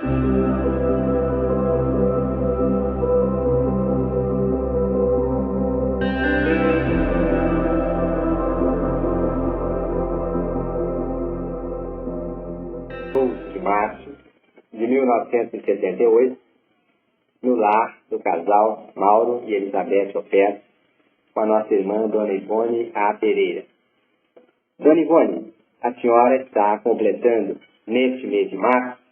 De março de 1978, no lar do casal Mauro e Elizabeth Opera, com a nossa irmã Dona Ivone A. Pereira. Dona Ivone, a senhora está completando, neste mês de março,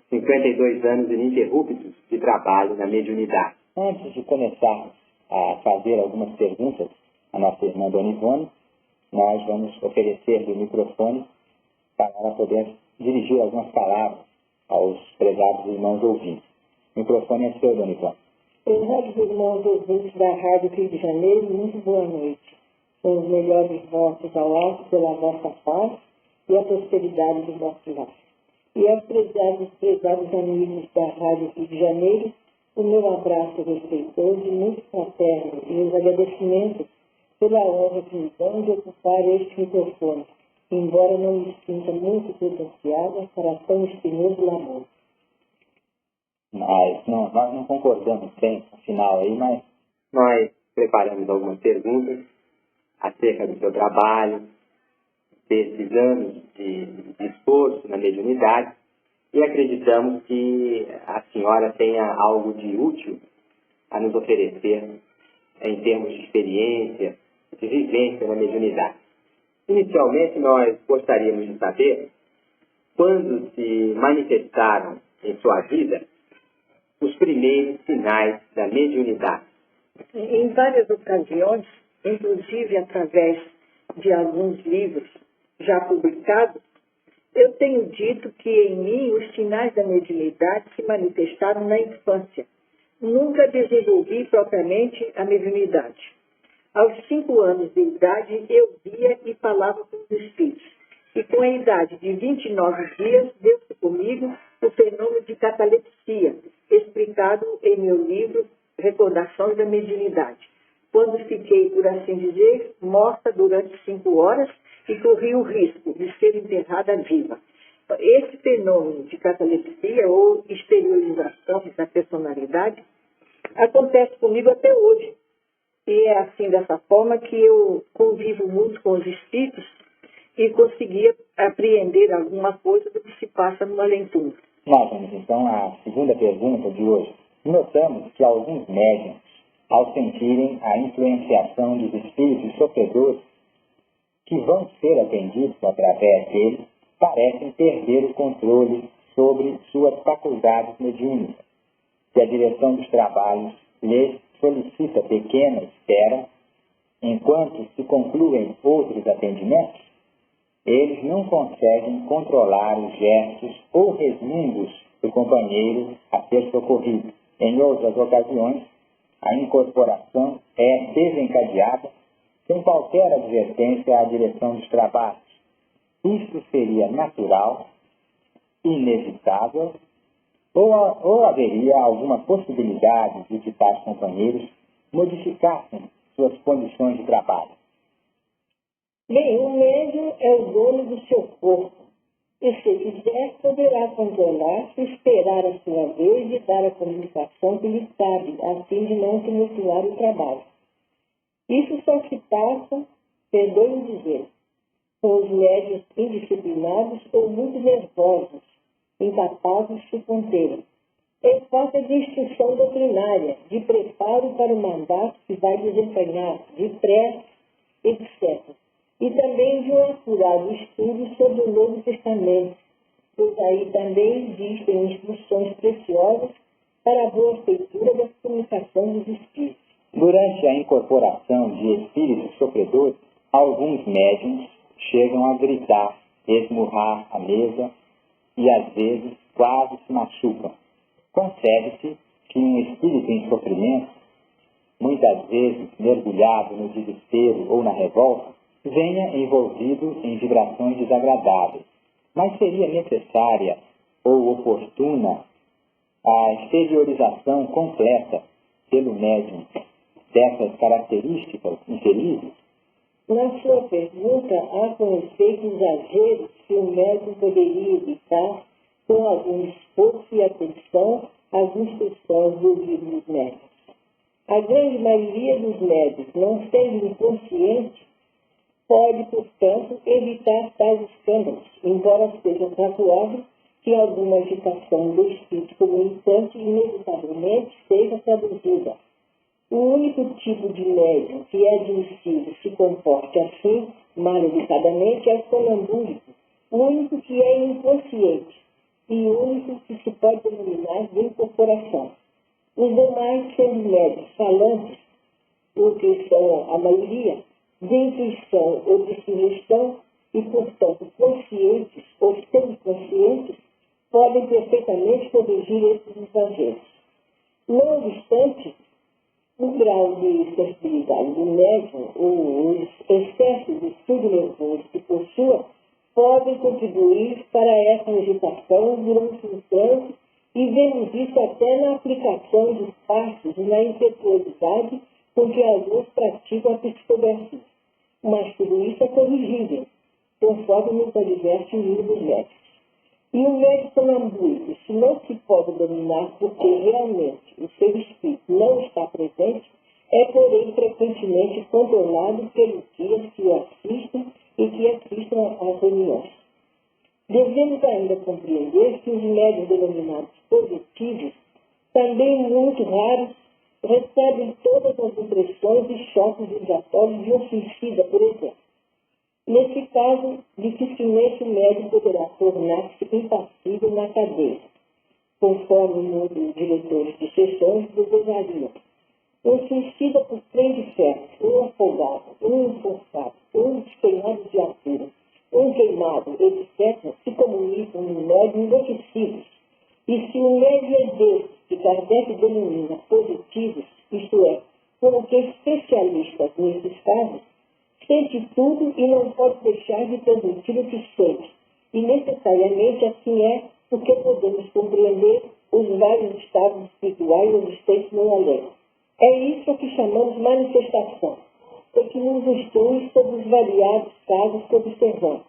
52 anos ininterruptos de trabalho na mediunidade. Antes de começar a fazer algumas perguntas à nossa irmã Dona Ivone, nós vamos oferecer-lhe o microfone para ela poder dirigir algumas palavras aos prezados irmãos ouvintes. O microfone é seu, Dona Ivone. Prezados irmãos ouvintes da Rádio Rio de Janeiro, muito boa noite. Com os melhores votos ao alto pela vossa paz e a prosperidade do vosso lar. E aos prezados amigos da Rádio Rio de Janeiro, o meu abraço respeitoso e muito fraterno e os agradecimentos pela honra que me dão de ocupar este microfone, embora não me sinta muito credenciada para tão espinhoso labor. Mas nós não concordamos bem com o final aí, mas nós preparamos algumas perguntas acerca do seu trabalho, desses anos de esforço na mediunidade, e acreditamos que a senhora tenha algo de útil a nos oferecer em termos de experiência, de vivência na mediunidade. Inicialmente, nós gostaríamos de saber quando se manifestaram em sua vida os primeiros sinais da mediunidade. Em várias ocasiões, inclusive através de alguns livros já publicados, eu tenho dito que em mim os sinais da mediunidade se manifestaram na infância. Nunca desenvolvi propriamente a mediunidade. Aos 5 anos de idade, eu via e falava com os espíritos. E com a idade de 29 dias, deu-se comigo o fenômeno de catalepsia, explicado em meu livro Recordações da Mediunidade, quando fiquei, por assim dizer, morta durante 5 horas e corri o risco de ser enterrada viva. Esse fenômeno de catalepsia ou exteriorização da personalidade acontece comigo até hoje. E é assim, dessa forma, que eu convivo muito com os espíritos e conseguia apreender alguma coisa do que se passa no além-túmulo. Nós vamos então à segunda pergunta de hoje. Notamos que alguns médiuns, ao sentirem a influenciação dos espíritos sofredores que vão ser atendidos através deles, parecem perder o controle sobre suas faculdades mediúnicas. E a direção dos trabalhos lhes solicita pequena espera, enquanto se concluem outros atendimentos, eles não conseguem controlar os gestos ou resmungos do companheiro a ser socorrido. Em outras ocasiões, a incorporação é desencadeada sem qualquer advertência à direção dos trabalhos. Isso seria natural, inevitável, ou haveria alguma possibilidade de que tais companheiros modificassem suas condições de trabalho? Bem, o médium é o dono do seu corpo, e se quiser, poderá controlar-se, esperar a sua vez e dar a comunicação que lhe cabe, a fim de não tumultuar o trabalho. Isso só se passa, perdoe-me dizer, com os médiuns indisciplinados ou muito nervosos, incapazes de se conterem. Em falta de instrução doutrinária, de preparo para o mandato que vai desempenhar, de prece, etc. E também de um acurado estudo sobre o Novo Testamento, pois aí também existem instruções preciosas para a boa feitura da comunicação dos espíritos. Durante a incorporação de espíritos sofredores, alguns médiuns chegam a gritar, esmurrar a mesa e, às vezes, quase se machucam. Concebe-se que um espírito em sofrimento, muitas vezes mergulhado no desespero ou na revolta, venha envolvido em vibrações desagradáveis. Mas seria necessária ou oportuna a exteriorização completa pelo médium dessas características infelizes? Na sua pergunta, há com efeito exageros que o médium poderia evitar com algum esforço e atenção às instruções dos livros médios. A grande maioria dos médios, não sendo inconsciente, pode, portanto, evitar tais escândalos, embora seja razoável que alguma agitação do espírito comunicante inevitavelmente seja traduzida. O único tipo de médium que é admissível se comporte assim, mal educadamente, é o sonambúlico, o único que é inconsciente e o único que se pode denominar de incorporação. Os demais, sendo médios falantes, o que são a maioria, de intuição ou de sugestão, e, portanto, conscientes ou semiconscientes, podem perfeitamente corrigir esses exageros. Não obstante, o grau de sensibilidade do médium ou os excessos de estudo nervoso que possua podem contribuir para essa agitação durante um transe e vemos isso até na aplicação dos passos e na impetuosidade com que alguns praticam a psicografia. Mas tudo isso é corrigível, conforme nos adverte o livro dos médicos. E o médico sonambúlico, se não se pode dominar porque realmente o seu espírito não está presente, é, porém, frequentemente controlado pelos guias que o assistem e que assistam às reuniões. Devemos ainda compreender que os médios denominados positivos, também muito raros, recebem todas as impressões e choques vibratórios de um suicida, por exemplo. Nesse caso, dificilmente o médium poderá tornar-se impassível na cadeia, conforme muitos diretores de sessões desejariam. Um suicida por trem de ferro, um afogado, um enforcado, um despenhado de altura, um queimado, etc., se comunicam no médium enlouquecidos. E se o médium é desses que Kardec denomina positivos, isto é, como que especialistas nesses casos, sente tudo e não pode deixar de transmitir o que sente. E necessariamente assim é porque podemos compreender os vários estados espirituais existentes no além. É isso que chamamos manifestação, e que nos instrui sobre os variados casos que observamos.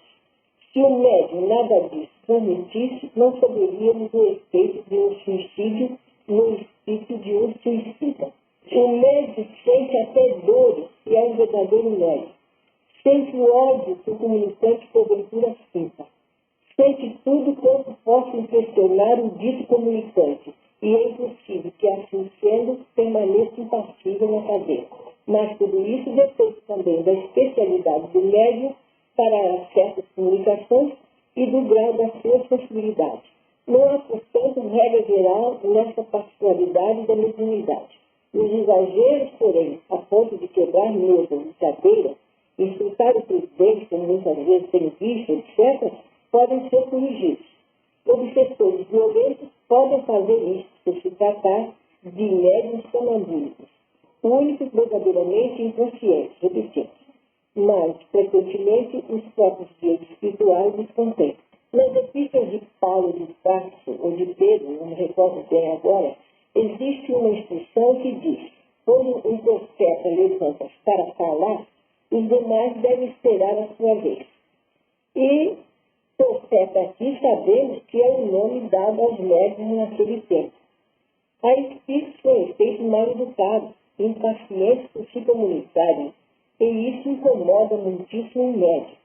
Se o médium nada disso transmitisse, não saberíamos o efeito de um suicídio no espírito de um suicida. O médium sente até dores e é um verdadeiro médium. Sente o ódio que o comunicante porventura sinta. Sente tudo quanto possa impressionar o dito comunicante, e é impossível que, assim sendo, permaneça impassível na cadeia. Mas tudo isso depende também da especialidade do médium para certas comunicações e do grau da sua sensibilidade. Não há, portanto, regra geral nessa particularidade da mediunidade. Os exageros, porém, a ponto de quebrar mesas de cadeira, insultar o presidente, como muitas vezes tem visto, etc., podem ser corrigidos. Obsessores violentos podem fazer isso, por se tratar de médiuns sonambúlicos, únicos verdadeiramente inconscientes, repetindo. Mas, frequentemente, os próprios guias espirituais os contêm. Nas epístolas de Paulo de Tarso ou de Pedro, não me recordo bem agora, existe uma instrução que diz: quando um profeta levanta-se para falar, os demais devem esperar a sua vez. E profeta aqui sabemos que é o nome dado aos médiuns naquele tempo. Há espíritos com efeito mal educados, impacientes por se comunicarem, e isso incomoda muitíssimo o médium.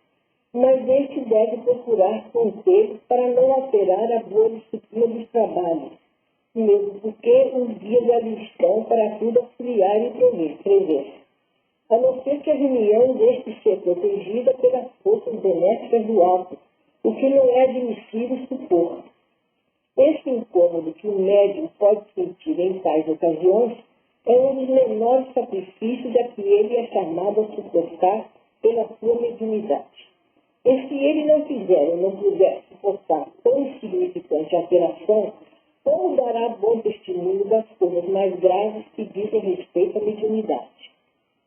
Mas este deve procurar conter para não alterar a boa disciplina dos trabalhos, mesmo porque os dias ali estão para tudo auxiliar e prever. A não ser que a reunião deste ser protegida pelas forças benéficas do alto, o que não é admissível supor. Este incômodo que o médium pode sentir em tais ocasiões é um dos menores sacrifícios a que ele é chamado a suportar pela sua mediunidade. E se ele não quiser ou não puder suportar tão insignificante alteração, como dará bom testemunho das coisas mais graves que dizem respeito à mediunidade?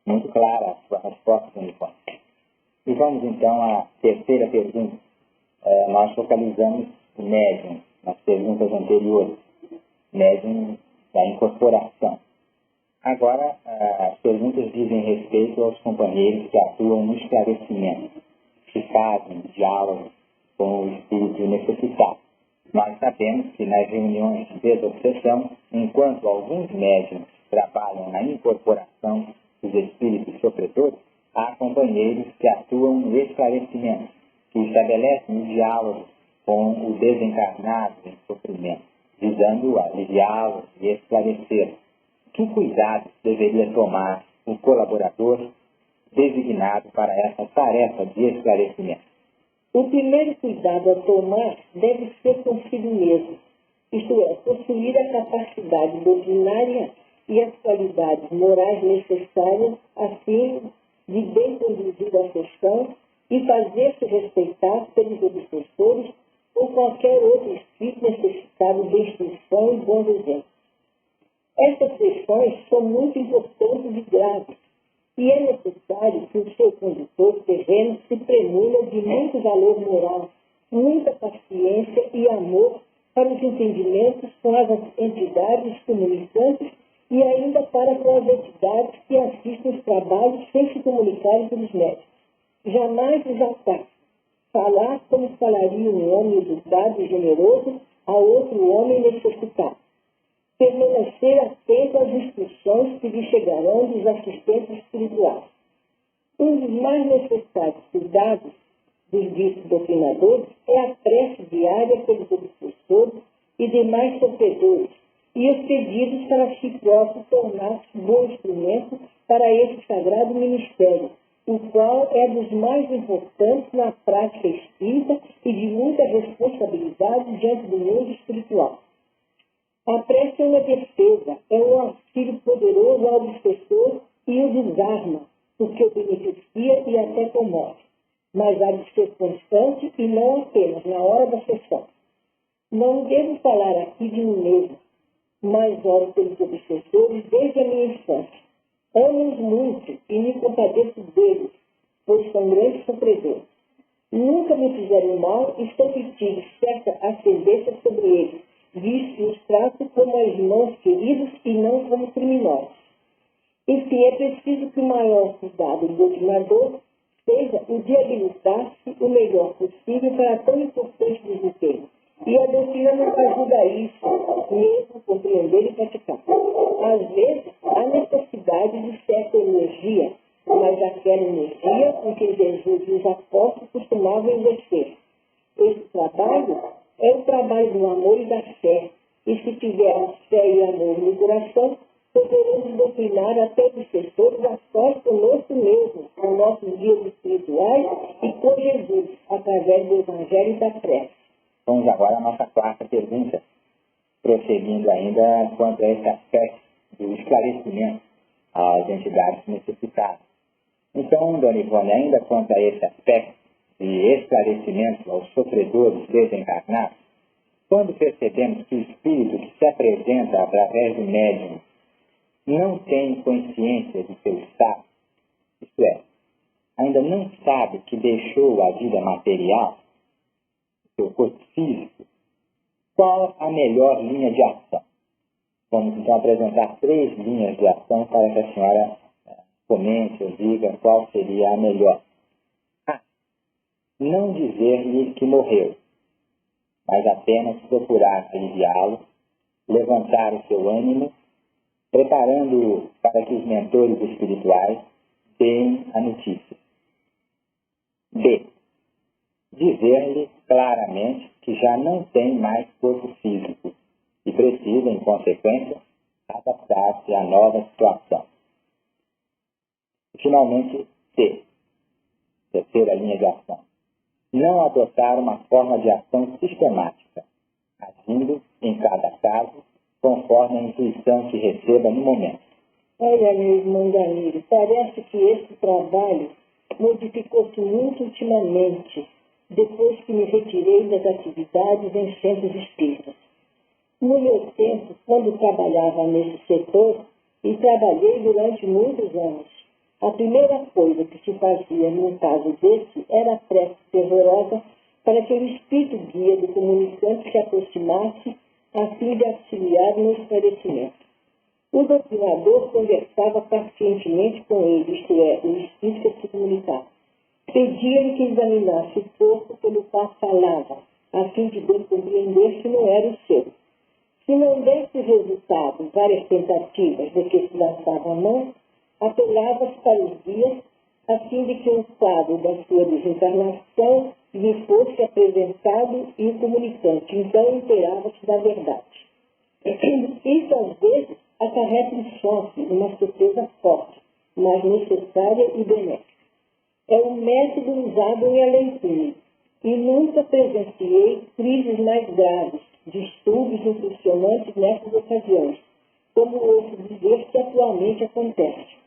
Muito clara a sua resposta, Nicole. E vamos então à terceira pergunta. Nós focalizamos o médium nas perguntas anteriores, médium da incorporação. Agora, as perguntas dizem respeito aos companheiros que atuam no esclarecimento, que fazem diálogo com o espírito necessitado. Nós sabemos que nas reuniões de desobsessão, enquanto alguns médiuns trabalham na incorporação dos espíritos sofredores, há companheiros que atuam no esclarecimento, que estabelecem um diálogo com o desencarnado em sofrimento, visando aliviá-lo e esclarecê-lo. Que cuidados deveria tomar o colaborador designado para essa tarefa de esclarecimento? O primeiro cuidado a tomar deve ser consigo mesmo, isto é, possuir a capacidade doutrinária e as qualidades morais necessárias a fim de bem conduzir a sessão e fazer-se respeitar pelos obsessores ou qualquer outro espírito necessitado de instrução e bons exemplos. Essas questões são muito importantes e graves, e é necessário que o seu condutor terreno se premula de muito valor moral, muita paciência e amor para os entendimentos com as entidades comunicantes e ainda para com as entidades que assistem os trabalhos sem se comunicarem pelos médicos. Jamais os ataque. Falar como falaria um homem educado e generoso a outro homem necessitado. Permanecer atento às instruções que lhe chegarão dos assistentes espirituais. Um dos mais necessários cuidados dos ditos doutrinadores é a prece diária pelos obsessores e demais sofredores, e os pedidos para si próprio tornar-se bom instrumento para esse sagrado ministério, o qual é dos mais importantes na prática espírita e de muita responsabilidade diante do mundo espiritual. A prece é uma defesa, é um auxílio poderoso ao obsessor e o desarma, porque o beneficia e até comove. Mas há de ser constante e não apenas na hora da sessão. Não devo falar aqui de mim mesmo, mas oro pelos obsessores desde a minha infância. Amo-os muito e me compadeço deles, pois são grandes sofredores. Nunca me fizeram mal e sempre tive certa ascendência sobre eles, visto que os trato como irmãos queridos e não como criminosos. Enfim, é preciso que o maior cuidado do doutrinador seja o de habilitar-se o melhor possível para tão importante desempenho. E a doutrina nos ajuda a isso, mesmo compreender e praticar. Às vezes, há necessidade de certa energia, mas aquela energia com que Jesus e os apóstolos costumavam exercer. Esse trabalho é o trabalho do amor e da fé. E se tivermos fé e amor no coração, poderemos doutrinar até obsessores a sós conosco mesmo, com nossos guias espirituais e com Jesus, através do Evangelho e da prece. Vamos agora à nossa quarta pergunta, prosseguindo ainda quanto a esse aspecto do esclarecimento às entidades necessitadas. Então, Dona Ivone, ainda quanto a esse aspecto de esclarecimento aos sofredores desencarnados, quando percebemos que o espírito que se apresenta através do médium não tem consciência de seu estado, isto é, ainda não sabe que deixou a vida material, seu corpo físico, qual a melhor linha de ação? Vamos então apresentar 3 linhas de ação para que a senhora comente ou diga qual seria a melhor. A. Não dizer-lhe que morreu, mas apenas procurar aliviá-lo, levantar o seu ânimo, preparando-o para que os mentores espirituais deem a notícia. B. Dizer-lhe claramente que já não tem mais corpo físico e precisa, em consequência, adaptar-se à nova situação. E, finalmente, C. Terceira linha de ação. Não adotar uma forma de ação sistemática, agindo, em cada caso, conforme a intuição que receba no momento. Olha, meu irmão Danilo, parece que esse trabalho modificou-se muito ultimamente, depois que me retirei das atividades em centros espíritas. No meu tempo, quando trabalhava nesse setor, e trabalhei durante muitos anos, a primeira coisa que se fazia num caso desse era a prece fervorosa para que o espírito guia do comunicante se aproximasse a fim de auxiliar no esclarecimento. O doutrinador conversava pacientemente com ele, isto é, o espírito que se comunicava. Pedia-lhe que examinasse o corpo pelo qual falava, a fim de Deus compreender que não era o seu. Se não desse resultado várias tentativas de que se lançava a mão, apelava-se para os dias, a fim de que um quadro da sua desencarnação lhe fosse apresentado e o comunicante então inteirava-se da verdade. Isso, às vezes, acarreta um choque, uma surpresa forte, mas necessária e benéfica. É um método usado em além-túmulo, e nunca presenciei crises mais graves, distúrbios impressionantes nessas ocasiões, como ouço dizer que atualmente acontece.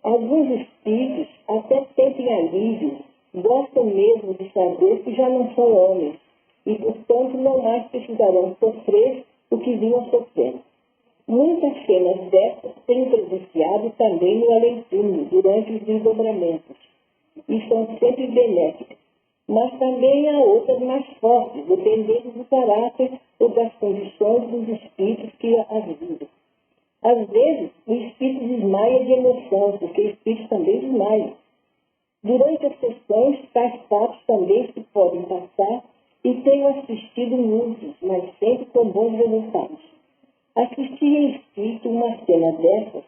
Alguns espíritos até sentem alívio, gostam mesmo de saber que já não são homens, e, portanto, não mais precisarão sofrer o que vinham sofrendo. Muitas cenas dessas tenho presenciado também no além-túmulo, durante os desdobramentos, e são sempre benéficas. Mas também há outras mais fortes, dependendo do caráter ou das condições dos espíritos que as vivem. Às vezes, o espírito desmaia de emoção, porque o espírito também desmaia. Durante as sessões, tais fatos também se podem passar e tenho assistido muitos, mas sempre com bons resultados. Assisti em espírito uma cena dessas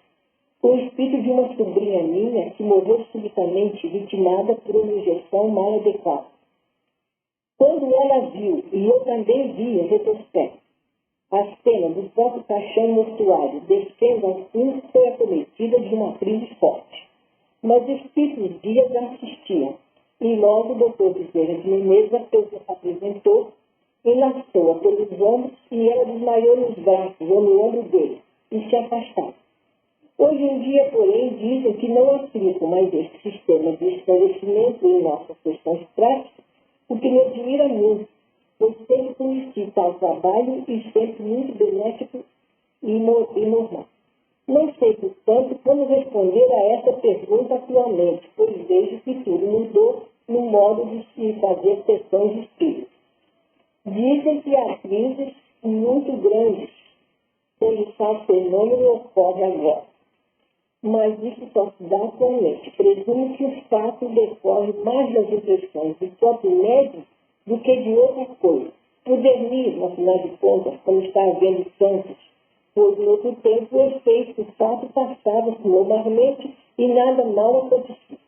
com o espírito de uma sobrinha minha que morreu subitamente vitimada por uma injeção mal adequada. Quando ela viu, e eu também vi em retrospecto, a cena do próprio caixão mortuário descendo ao fundo, foi acometida de uma crise forte. Mas espíritos dias a assistiam, e logo o doutor Bezerra de Menezes apresentou, enlaçou-a pelos ombros e ela desmaiou nos braços ou no ombro dele, e se afastava. Hoje em dia, porém, dizem que não aplicam mais esse sistema de esclarecimento em nossas questões práticas, o que me admira muito, pois sempre conheci tal trabalho e sempre muito benéfico e normal. Não sei, portanto, como responder a essa pergunta atualmente, pois vejo que tudo mudou no modo de se fazer sessões espíritas. Dizem que há crises muito grandes, onde tal fenômeno ocorre agora. Mas isso só se dá atualmente. Presumo que os fatos decorrem mais das impressões do próprio médium do que de outra coisa. Modernismo, afinal de contas, como está havendo tantos, pois no outro tempo o efeito do fato passava-se normalmente e nada mal acontecia.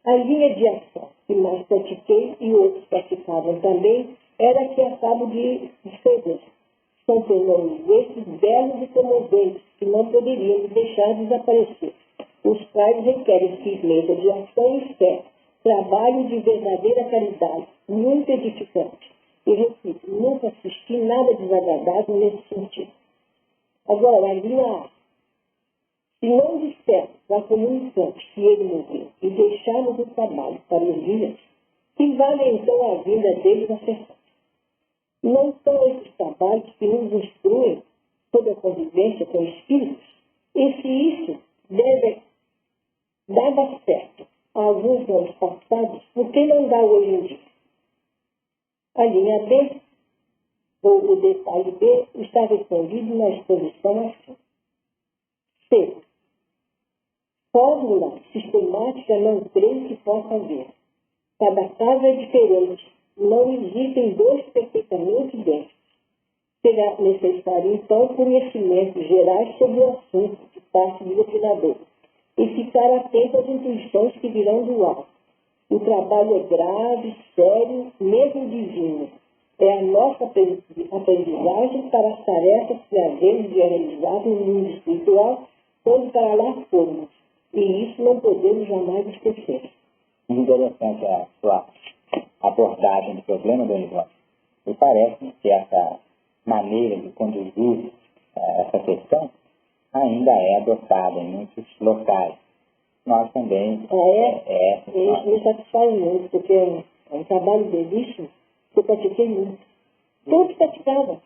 A linha de ação que mais pratiquei e outros praticavam também era a que acabo de descrever. São fenômenos estes belos e comoventes que não poderiam deixar de desaparecer, os quais requerem firmeza de ação e fé, trabalho de verdadeira caridade, muito edificante. E repito, nunca assisti nada desagradável nesse sentido. Agora, a linha A. Se não dissermos ao comunicante que ele morreu e deixarmos o trabalho para os dias, que vale então a vinda deles a sessão? Não são esses trabalhos que nos instruem sobre a convivência com espíritos? E se isso dava certo há alguns anos passados, por que não dá hoje em dia? A linha B, ou o detalhe B, está respondido na exposição assim. C. Fórmula sistemática não creio que possa haver. Cada caso é diferente. Não existem dois perfeitamente idênticos. Será necessário, então, conhecimentos gerais sobre o assunto de parte do doutrinador e ficar atento às intuições que virão do alto. O trabalho é grave, sério, mesmo divino. É a nossa aprendizagem para as tarefas que havemos de realizar no mundo espiritual quando para lá formos. E isso não podemos jamais esquecer. Interessante a sua abordagem do problema, Dona Ivone. E parece que essa maneira de conduzir essa questão ainda é adotada em muitos locais. Nós também... Isso me satisfaz muito, porque é um trabalho belíssimo que eu pratiquei muito. Todos praticavam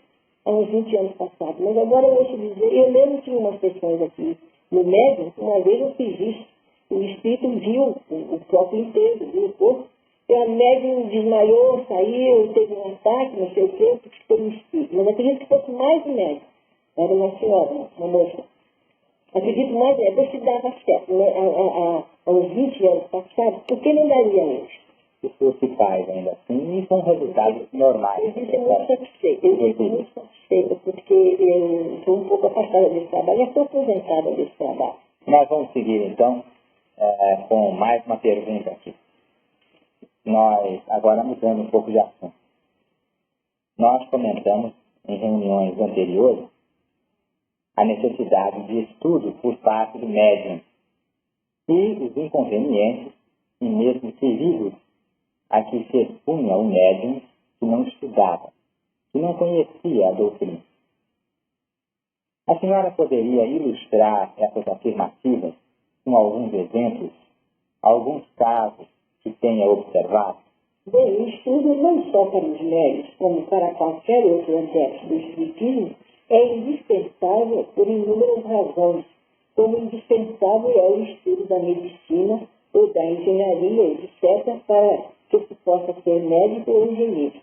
há uns 20 anos passados, mas agora eu ouço dizer, eu mesmo tinha umas sessões aqui no médium, uma vez eu fiz isso, o espírito viu o próprio inteiro, viu o corpo, e a médium desmaiou, saiu, teve um ataque, não sei o quê, porque foi um espírito. Mas acredito que fosse mais um médium. Era uma senhora, uma moça. Acredito mais, ver se dava certo, né? Há uns 20 anos passados, por que não daria hoje? Isso se faz ainda assim e com resultados normais. Eu estou muito satisfeita porque eu estou um pouco afastada desse trabalho, já estou aposentada desse trabalho. Nós vamos seguir então com mais uma pergunta aqui. Nós, agora mudando um pouco de assunto. Nós comentamos em reuniões anteriores a necessidade de estudo por parte do médium e os inconvenientes e mesmo perigos a que se expunha o médium que não estudava, que não conhecia a doutrina. A senhora poderia ilustrar essas afirmativas com alguns exemplos, alguns casos que tenha observado? Bem, o estudo não só para os médicos, como para qualquer outro adepto do espiritismo, é indispensável por inúmeras razões, como indispensável é o estudo da medicina ou da engenharia, etc., para que se possa ser médico ou engenheiro.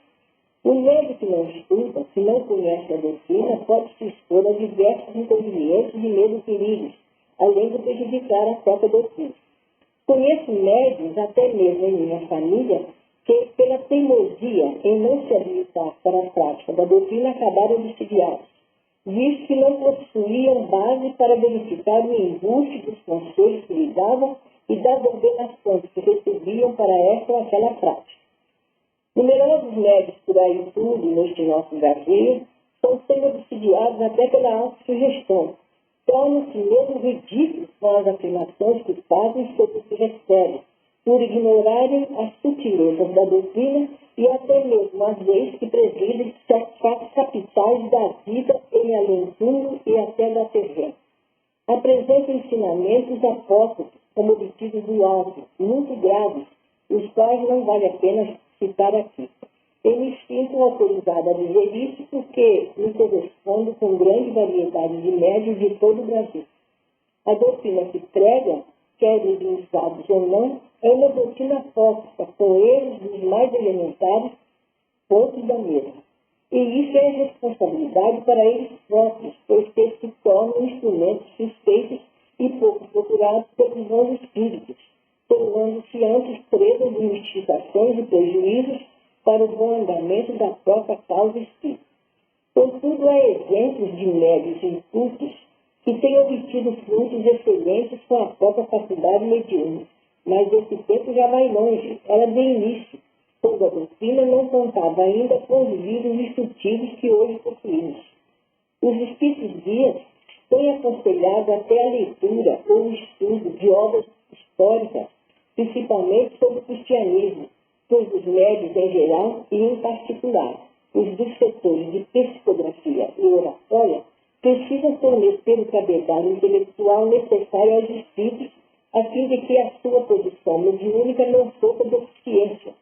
O médico que não estuda, que não conhece a doutrina, pode se expor a diversos inconvenientes e mesmo perigos, além de prejudicar a própria doutrina. Conheço médicos, até mesmo em minha família, que, pela teimosia em não se habilitar para a prática da doutrina, acabaram desviados, visto que não possuíam base para verificar o embuste dos conselhos que lhe davam e das ordenações que recebiam para esta ou aquela prática. Numerosos médicos por aí tudo, neste nosso Brasil, são sendo obsidiados até pela autossugestão. Tornam-se mesmo ridículos com as afirmações que fazem sobre o que recebem, por ignorarem as sutilezas da doutrina e até mesmo às leis que presidem certos capitais da vida em além-túmulo e até da terrena. Apresentam ensinamentos apócrifos, como obtidos do alto, muito graves, os quais não vale a pena citar aqui. Eu me sinto autorizada a dizer isso porque me correspondo com grande variedade de médios de todo o Brasil. A doutrina que prega, quer organizados ou não, é uma doutrina apócrifa, com erros dos mais elementares pontos da mesma. E isso é responsabilidade para eles próprios, pois que se tornam instrumentos suspeitos e pouco procurados pelos bons espíritos, tornando-se antes presas de mistificações e prejuízos para o bom andamento da própria causa espírita. Contudo, há exemplos de médios incultos que têm obtido frutos excelentes com a própria faculdade mediúnica. Mas esse tempo já vai longe, era de início, quando a doutrina não contava ainda com os livros instrutivos que hoje possuímos. Os espíritos guias têm aconselhado até a leitura ou o estudo de obras históricas, principalmente sobre o cristianismo, pois os médios em geral e em particular, os dos setores de psicografia e oratória, precisam fornecer o cabeçalho intelectual necessário aos espíritos, a fim de que a sua posição mediúnica não sofra deficiência.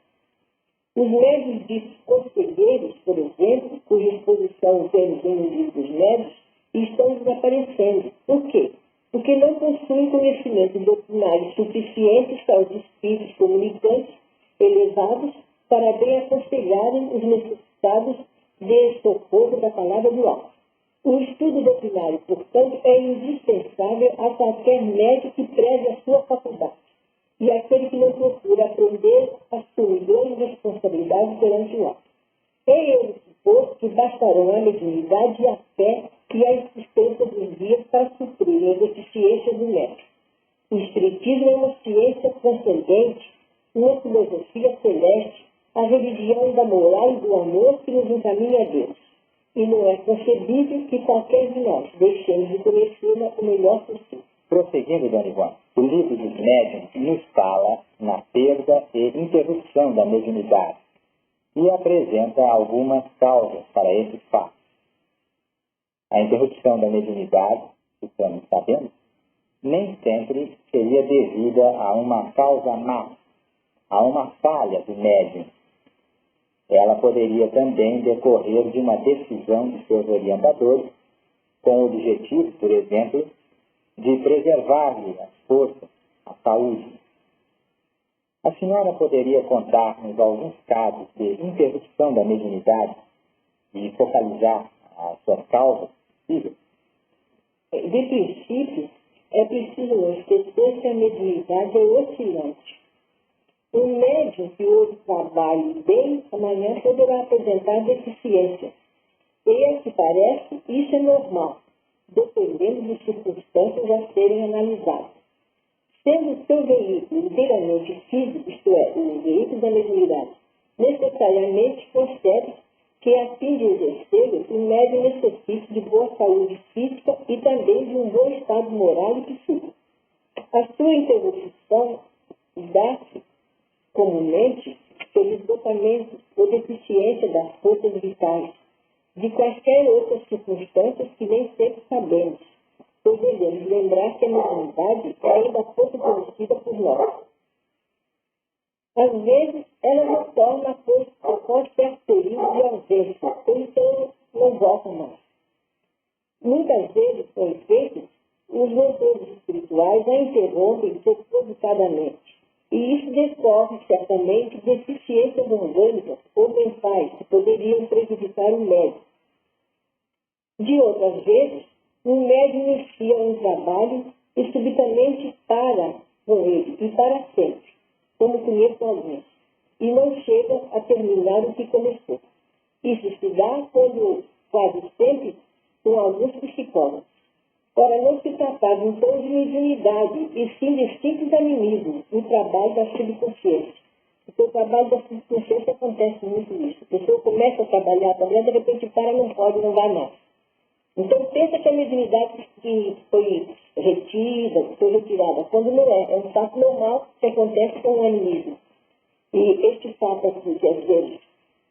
Os médios ditos conselheiros, por exemplo, cuja exposição temos no livro dos médios, estão desaparecendo. Por quê? Porque não possuem conhecimento doutrinário suficientes para os espíritos comunicantes elevados para bem aconselharem os necessitados de socorro da palavra do alto. O estudo doutrinário, portanto, é indispensável a qualquer médico que preze a sua faculdade. E aquele que não procura aprender assume grandes responsabilidades perante o alto. É ele supor que bastarão a mediunidade e a fé e a existência dos dias para suprir as deficiências do médico. O espiritismo é uma ciência transcendente, uma filosofia celeste, a religião da moral e do amor que nos encaminha a Deus. E não é concebível que qualquer de nós deixemos de conhecê-la o melhor possível. Prosseguindo, Dona Ivone, o livro dos médiuns nos fala na perda e interrupção da mediunidade e apresenta algumas causas para esses fatos. A interrupção da mediunidade, que estamos sabendo, nem sempre seria devida a uma causa má, a uma falha do médium. Ela poderia também decorrer de uma decisão de seus orientadores, com o objetivo, por exemplo, de preservar-lhe as forças, a saúde. A senhora poderia contar-nos alguns casos de interrupção da mediunidade e focalizar as suas causas possíveis? De princípio, é preciso não esquecer que a mediunidade é oscilante. Um médium que hoje trabalhe bem, amanhã poderá apresentar deficiência. E, a que parece, isso é normal, dependendo de circunstâncias a serem analisadas. Sendo o seu veículo inteiramente físico, isto é, o veículo da mediunidade, necessariamente concede que, a fim de exercê-lo, o médium necessite de boa saúde física e também de um bom estado moral e psíquico. A sua interrupção dá-se comumente pelo esgotamento ou deficiência das forças vitais, de quaisquer outras circunstâncias que nem sempre sabemos, pois devemos lembrar que a mediunidade é ainda pouco conhecida por nós. Às vezes, ela nos torna após certo período de ausência, ou então não volta mais. Muitas vezes, com efeito, os mentores espirituais a interrompem propositadamente. E isso decorre, certamente, de deficiências orgânicas ou mentais que poderiam prejudicar o médium. De outras vezes, um médium inicia um trabalho e subitamente para com ele, e para sempre, como conheço alguns, e não chega a terminar o que começou. Isso se dá quase sempre com alguns psicólogos. Ora, não se tratava então de mediunidade, e sim de simples animismo, o trabalho da subconsciência. Porque o trabalho da subconsciência acontece muito isso. A pessoa começa a trabalhar, de repente para, não pode, não vai mais. Então pensa que a mediunidade que foi retida, que foi retirada, quando não é. É um fato normal que acontece com o animismo. E este fato aqui, que às vezes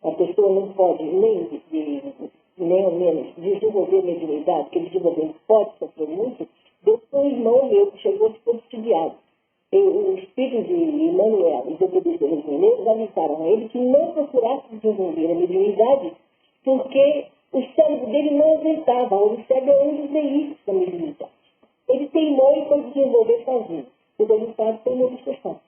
a pessoa não pode nem ao menos desenvolver mediunidade, que desenvolvendo pode sofrer muito, deu para um irmão meu que chegou de subsidiado. O espírito de Emmanuel e do Pedro Menezes avisaram a ele que não procurasse desenvolver a mediunidade porque o cérebro dele não aguentava. O cérebro é um dos veículos da mediunidade. Ele teimou e foi desenvolver sozinho. O resultado foi uma obsessão.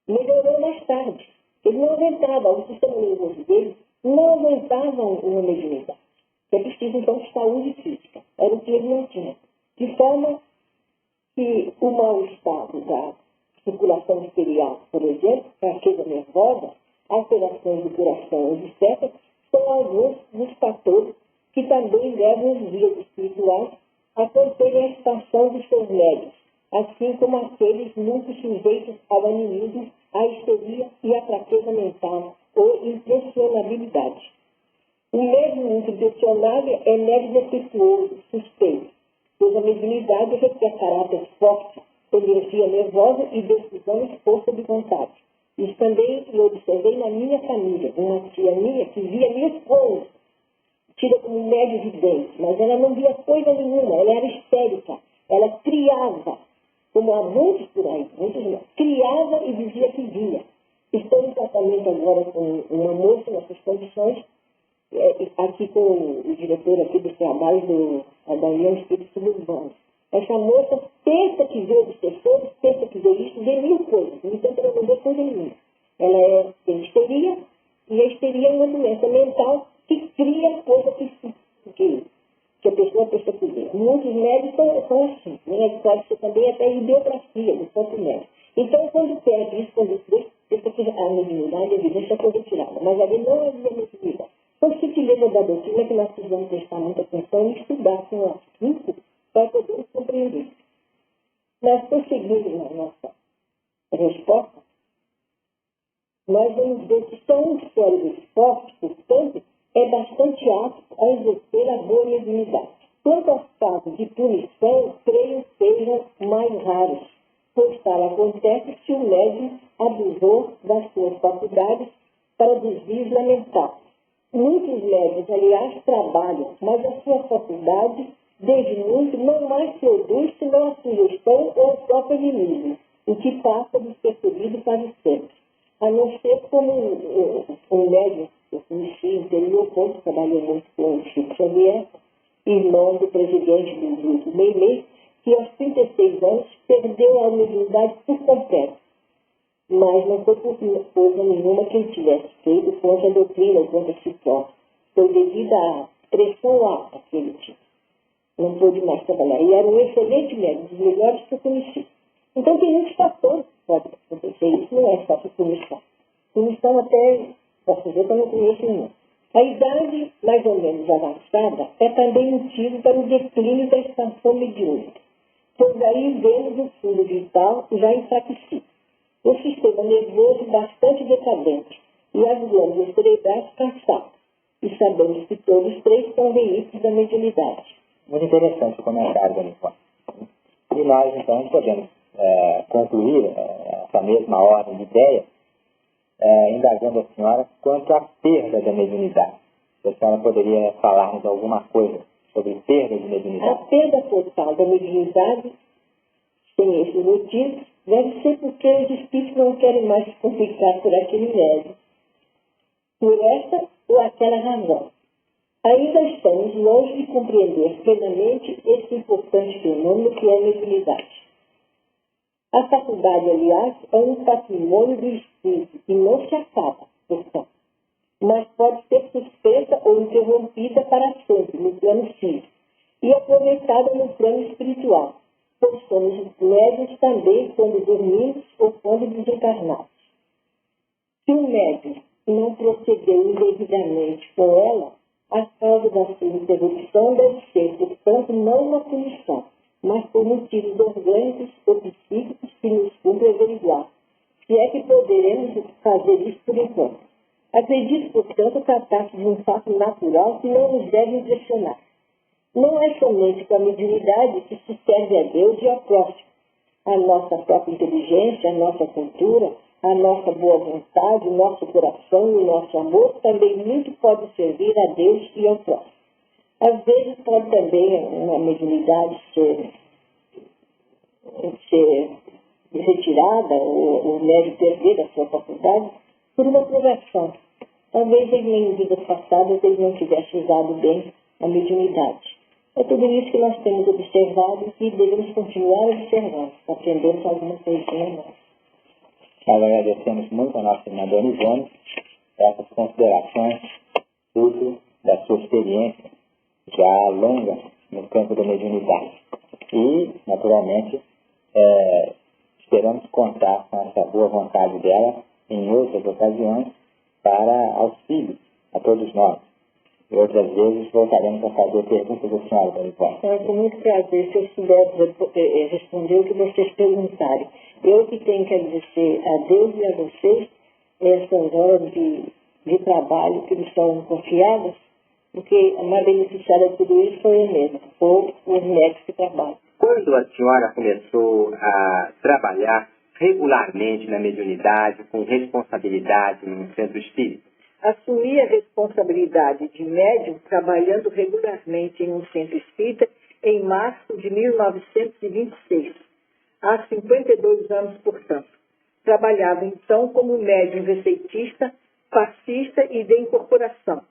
Melhorou mais tarde. Ele não aguentava, o sistema nervoso dele não aguentava uma mediunidade. É preciso, então, de saúde física. Era o que ele não tinha. De forma que o mau estado da circulação arterial, por exemplo, fraqueza nervosa, alterações do coração, etc., são alguns dos fatores que também levam os guias espirituais a conterem a expansão dos seus médios, assim como aqueles muito sujeitos ao animismo, à histeria e à fraqueza mental ou impressionabilidade. O médium impressionável é médium defeituoso, suspeito, pois a mediunidade requer caráter forte, energia nervosa e decisão e força de vontade. Isso também eu observei na minha família, uma tia minha que via minha esposa, tida como médium de dente, mas ela não via coisa nenhuma, ela era histérica, ela criava, como há muitos por aí, criava e dizia que via. Estou em tratamento agora com uma moça nessas condições, aqui com o diretor aqui dos trabalhos da União Espírita Suburbana. Essa moça pensa que vê obsessores, pensa que vê isso, vê mil coisas. No entanto, ela não vê coisa nenhuma. Ela tem histeria, e a histeria é uma doença mental que cria coisa que a pessoa pensa que vê. Muitos médicos são assim. Pode ser também até idiocracia do ponto médico. Então, quando perde isso, quando pensa que a mediunidade, a evidência foi retirada. Mas ali não havia mediunidade. Então, sutileza da doutrina que nós precisamos prestar muita atenção e estudar com o afinco para poder compreender. Nós prosseguimos na nossa resposta, nós vamos ver que só um cérebro forte, portanto, é bastante apto a exercer a boa mediunidade. Quanto aos casos de punição, creio que sejam mais raros, pois tal acontece se o médium abusou das suas faculdades para desvios lamentáveis. Muitos médiuns, aliás, trabalham, mas a sua faculdade, desde muito, não mais produz senão a sugestão ou o próprio animismo, o que passa despercebido quase sempre. A não ser como um médium que eu conheci interior, que trabalhou muito com o Chico Xavier, irmão do presidente do grupo Meimei, que aos 36 anos perdeu a mediunidade por completo. Mas não foi por coisa nenhuma que ele tivesse feito contra a doutrina ou contra si próprio. Foi devido à pressão alta que ele tinha. Não pôde mais trabalhar. E era um excelente médico, dos melhores que eu conheci. Então tem muitos fatores pode acontecer isso, não é só por punição. Punição até, posso dizer que eu não conheço nenhum. A idade mais ou menos avançada é também motivo para o declínio da expansão mediúnica, pois aí vemos o fundo vital já enfraquecido, o sistema nervoso bastante decadente e as glândulas cerebrais cansadas. E sabemos que todos os três são veículos da mediunidade. Muito interessante o comentário, Dona Ivone. E nós, então, podemos concluir essa mesma ordem de ideias, indagando a senhora quanto à perda da mediunidade. Se a senhora poderia falar-nos alguma coisa sobre perda de mediunidade? A perda total da mediunidade, sem esses motivos, deve ser porque os espíritos não querem mais se complicar por aquele médium, por esta ou aquela razão. Ainda estamos longe de compreender plenamente esse importante fenômeno que é a mediunidade. A faculdade, aliás, é um patrimônio do espírito e não se acaba, portanto, mas pode ser suspensa ou interrompida para sempre no plano físico e aproveitada no plano espiritual, pois somos médiuns também quando dormimos ou quando desencarnados. Se o médium não procedeu indevidamente com ela, a causa da sua interrupção deve ser, portanto, não uma punição, mas por motivos orgânicos ou psíquicos que nos cumpre averiguar, se é que poderemos fazer isso por enquanto. Acredito, portanto, tratar-se de um fato natural que não nos deve impressionar. Não é somente com a mediunidade que se serve a Deus e ao próximo. A nossa própria inteligência, a nossa cultura, a nossa boa vontade, o nosso coração e o nosso amor também muito pode servir a Deus e ao próximo. Às vezes pode também uma mediunidade ser retirada, ou o médium perder a sua faculdade, por uma provação. Talvez em vidas passadas ele não tivesse usado bem a mediunidade. É tudo isso que nós temos observado e devemos continuar observando, aprendendo alguma coisinha nova. Nós agradecemos muito a nossa irmã Dona Ivone essas considerações, fruto da sua experiência já longa no campo da mediunidade. E, naturalmente, esperamos contar com essa boa vontade dela em outras ocasiões para auxílio a todos nós. E outras vezes voltaremos a fazer perguntas à senhora, Dona Ivone. É com muito prazer se eu puder responder o que vocês perguntarem. Eu que tenho que agradecer a Deus e a vocês essas horas de trabalho que nos são confiadas, porque a mais beneficiada de tudo isso foi eu mesma, ou os médicos que trabalham. Quando a senhora começou a trabalhar regularmente na mediunidade, com responsabilidade no centro espírita? Assumi a responsabilidade de médium trabalhando regularmente em um centro espírita em março de 1926, há 52 anos, portanto. Trabalhava então como médium receitista, passista e de incorporação,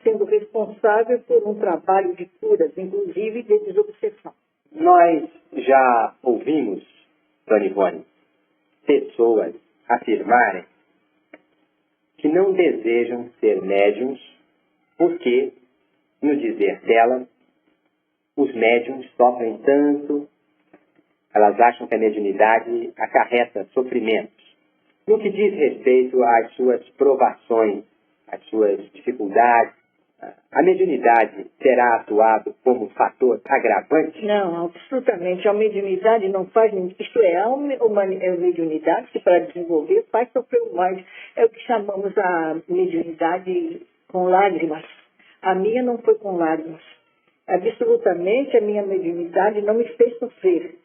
sendo responsável por um trabalho de curas, inclusive de desobsessão. Nós já ouvimos, Dona Ivone, pessoas afirmarem que não desejam ser médiums porque, no dizer dela, os médiums sofrem tanto, elas acham que a mediunidade acarreta sofrimentos. No que diz respeito às suas provações, às suas dificuldades, a mediunidade terá atuado como um fator agravante? Não, absolutamente. A mediunidade não faz... Isto é, uma mediunidade que para desenvolver faz sofrer mais. É o que chamamos a mediunidade com lágrimas. A minha não foi com lágrimas. Absolutamente a minha mediunidade não me fez sofrer.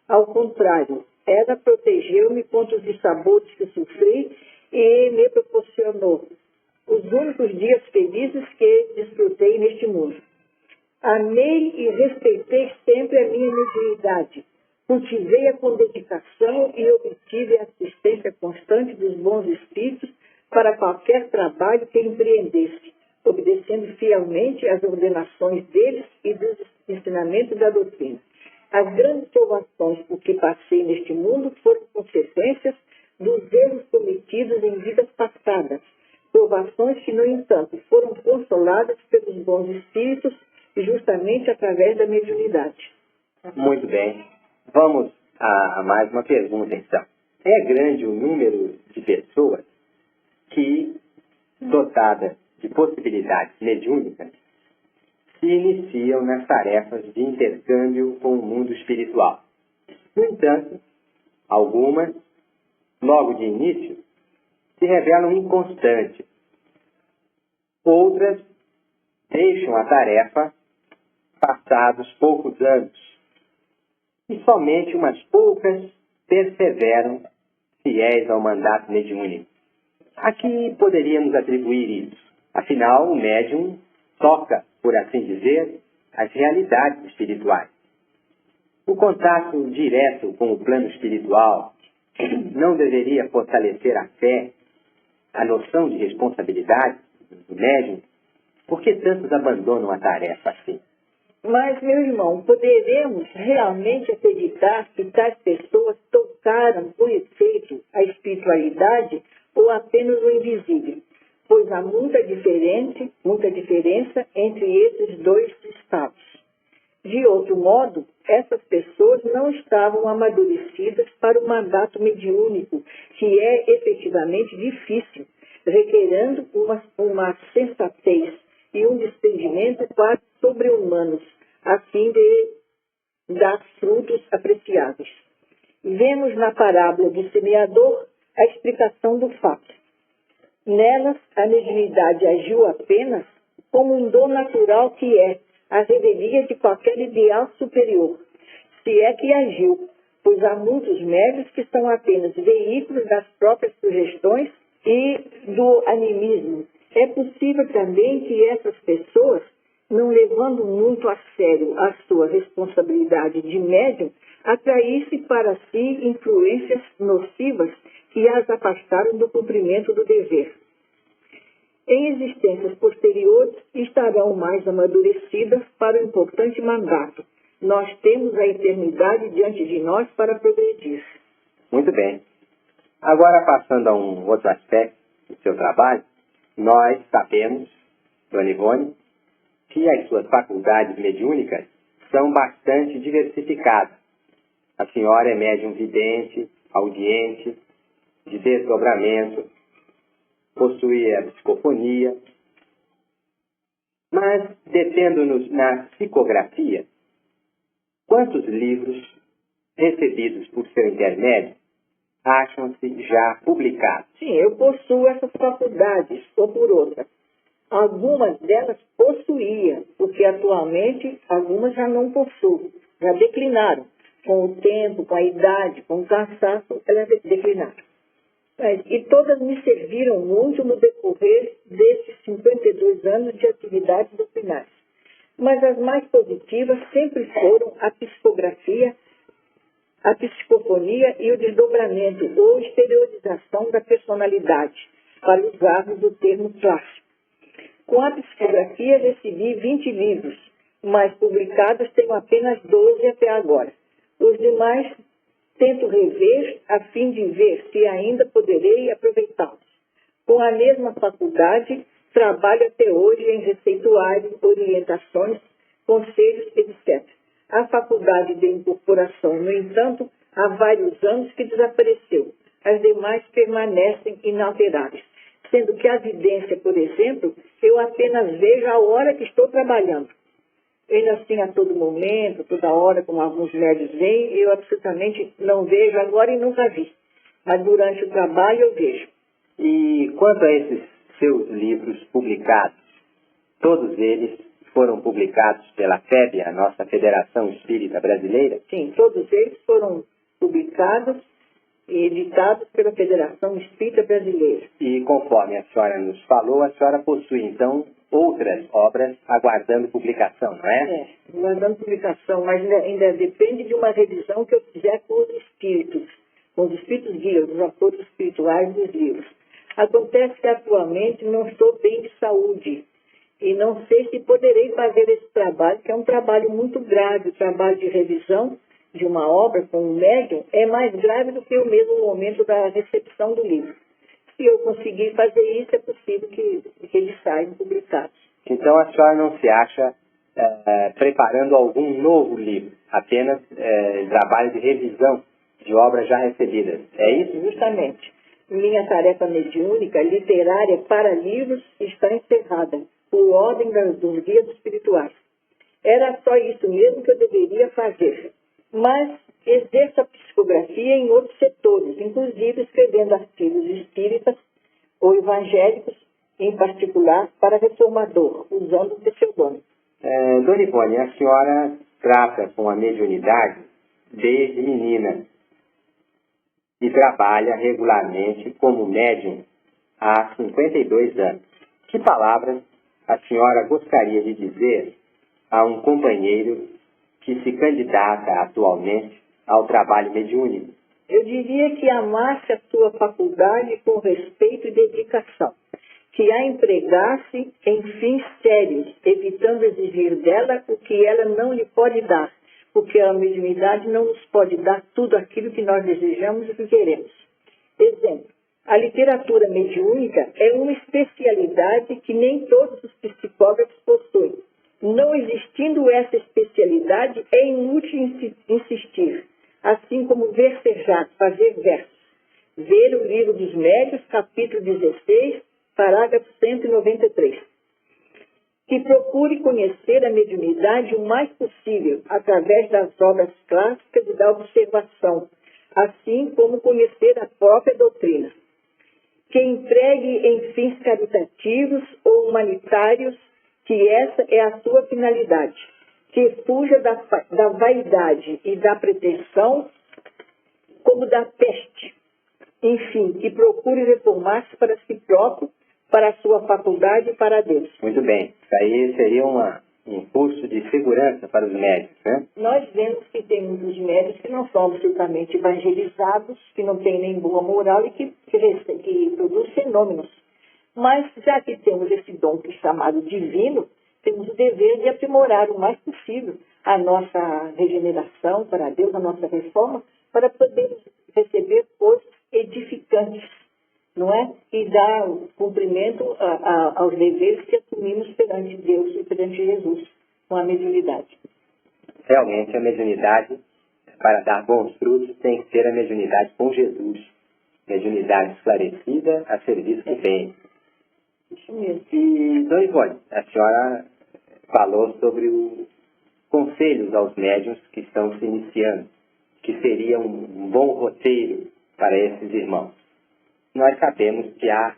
Ao contrário, ela protegeu-me contra os dissabores que sofri e me proporcionou os únicos dias felizes que desfrutei neste mundo. Amei e respeitei sempre a minha mediunidade. Cultivei-a com dedicação e obtive a assistência constante dos bons espíritos para qualquer trabalho que empreendesse, obedecendo fielmente às ordenações deles e dos ensinamentos da doutrina. As grandes provações por que passei neste mundo foram consequências dos erros cometidos em vidas passadas, provações que, no entanto, foram consoladas pelos bons espíritos justamente através da mediunidade. Muito bem. Vamos a mais uma pergunta, então. é grande o número de pessoas que, dotadas de possibilidades mediúnicas, se iniciam nas tarefas de intercâmbio com o mundo espiritual. No entanto, algumas, logo de início, se revelam inconstantes. Outras deixam a tarefa passados poucos anos. E somente umas poucas perseveram fiéis ao mandato mediúnico. A que poderíamos atribuir isso? Afinal, o médium toca, por assim dizer, as realidades espirituais. O contato direto com o plano espiritual não deveria fortalecer a fé, a noção de responsabilidade do médium? Por que tantos abandonam a tarefa assim? Mas, meu irmão, poderemos realmente acreditar que tais pessoas tocaram, por efeito, a espiritualidade ou apenas o invisível? Pois há muita diferença entre esses dois estados. De outro modo, essas pessoas não estavam amadurecidas para o mandato mediúnico, que é efetivamente difícil, requerendo uma sensatez e um desprendimento quase sobre-humanos, a fim de dar frutos apreciáveis. Vemos na parábola do semeador a explicação do fato. Nelas, a mediunidade agiu apenas como um dom natural que é a revelia de qualquer ideal superior, se é que agiu, pois há muitos médiuns que são apenas veículos das próprias sugestões e do animismo. É possível também que essas pessoas, não levando muito a sério a sua responsabilidade de médium, atraíssem para si influências nocivas que as afastaram do cumprimento do dever. Em existências posteriores, estarão mais amadurecidas para o importante mandato. Nós temos a eternidade diante de nós para progredir. Muito bem. Agora, passando a um outro aspecto do seu trabalho, nós sabemos, Dona Ivone, que as suas faculdades mediúnicas são bastante diversificadas. A senhora é médium vidente, audiente, de desdobramento, possui a psicofonia, mas, detendo-nos na psicografia, quantos livros recebidos por seu intermédio acham-se já publicados? Sim, eu possuo essas faculdades, ou por outra. Algumas delas possuía, porque atualmente algumas já não possuem, já declinaram. Com o tempo, com a idade, com o cansaço, elas declinaram. E todas me serviram muito no decorrer desses 52 anos de atividades doutrinárias. Mas as mais positivas sempre foram a psicografia, a psicofonia e o desdobramento ou exteriorização da personalidade, para usarmos o termo clássico. Com a psicografia recebi 20 livros, mas publicados tenho apenas 12 até agora. Os demais tento rever a fim de ver se ainda poderei aproveitá-los. Com a mesma faculdade, trabalho até hoje em receituário, orientações, conselhos, etc. A faculdade de incorporação, no entanto, há vários anos que desapareceu. As demais permanecem inalteradas. Sendo que a vidência, por exemplo, eu apenas vejo a hora que estou trabalhando. Ainda assim, a todo momento, toda hora, como alguns médios veem, eu absolutamente não vejo agora e nunca vi. Mas durante o trabalho eu vejo. E quanto a esses seus livros publicados, todos eles foram publicados pela FEB, a nossa Federação Espírita Brasileira? Sim, todos eles foram publicados e editados pela Federação Espírita Brasileira. E conforme a senhora nos falou, a senhora possui, então, outras obras aguardando publicação, não é? É, aguardando publicação, mas ainda depende de uma revisão que eu fizer com os espíritos guias, os autores espirituais dos livros. Acontece que atualmente não estou bem de saúde e não sei se poderei fazer esse trabalho, que é um trabalho muito grave. O trabalho de revisão de uma obra com um médium é mais grave do que o mesmo momento da recepção do livro. Se eu conseguir fazer isso, é possível que eles saiam publicados. Então a senhora não se acha preparando algum novo livro, apenas trabalho de revisão de obras já recebidas. É isso? Justamente. Minha tarefa mediúnica, literária para livros, está encerrada, por ordem dos guias espirituais. Era só isso mesmo que eu deveria fazer. Mas exerço a psicografia em outros setores, inclusive escrevendo artigos espíritas ou evangélicos, em particular para reformador, usando o pseudônimo. Dona Ivone, a senhora trata com a mediunidade desde menina e trabalha regularmente como médium há 52 anos. Que palavras a senhora gostaria de dizer a um companheiro que se candidata atualmente ao trabalho mediúnico? Eu diria que amasse a sua faculdade com respeito e dedicação, que a empregasse em fins sérios, evitando exigir dela o que ela não lhe pode dar, porque a mediunidade não nos pode dar tudo aquilo que nós desejamos e que queremos. Exemplo, a literatura mediúnica é uma especialidade que nem todos os psicólogos possuem. Não existindo essa especialidade, é inútil insistir, assim como versejar, fazer versos. Ver o Livro dos Médiuns, capítulo 16, parágrafo 193. Que procure conhecer a mediunidade o mais possível, através das obras clássicas e da observação, assim como conhecer a própria doutrina. Que empregue em fins caritativos ou humanitários, que essa é a sua finalidade. Que fuja da vaidade e da pretensão, como da peste. Enfim, que procure reformar-se para si próprio, para a sua faculdade e para Deus. Muito bem. Isso aí seria um curso de segurança para os médicos, né? Nós vemos que tem muitos médicos que não são absolutamente evangelizados, que não têm nem boa moral e que produzem fenômenos. Mas, já que temos esse dom que é chamado divino, temos o dever de aprimorar o mais possível a nossa regeneração para Deus, a nossa reforma, para poder receber coisas edificantes, não é? E dar cumprimento aos deveres que assumimos perante Deus e perante Jesus, com a mediunidade. Realmente, a mediunidade, para dar bons frutos, tem que ser a mediunidade com Jesus. Mediunidade esclarecida a serviço do bem. Isso mesmo. E, Dona Ivone, a senhora falou sobre os conselhos aos médiuns que estão se iniciando, que seria um bom roteiro para esses irmãos. Nós sabemos que há,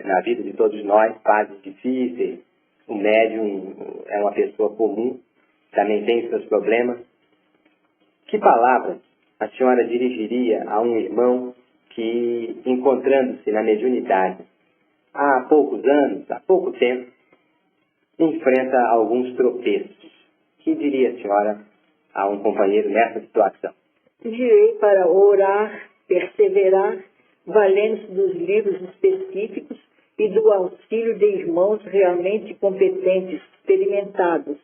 na vida de todos nós, fases difíceis. O médium é uma pessoa comum, também tem seus problemas. Que palavras a senhora dirigiria a um irmão que, encontrando-se na mediunidade há poucos anos, há pouco tempo, enfrenta alguns tropeços? Que diria a senhora a um companheiro nessa situação? Direi para orar, perseverar, valendo-se dos livros específicos e do auxílio de irmãos realmente competentes, experimentados,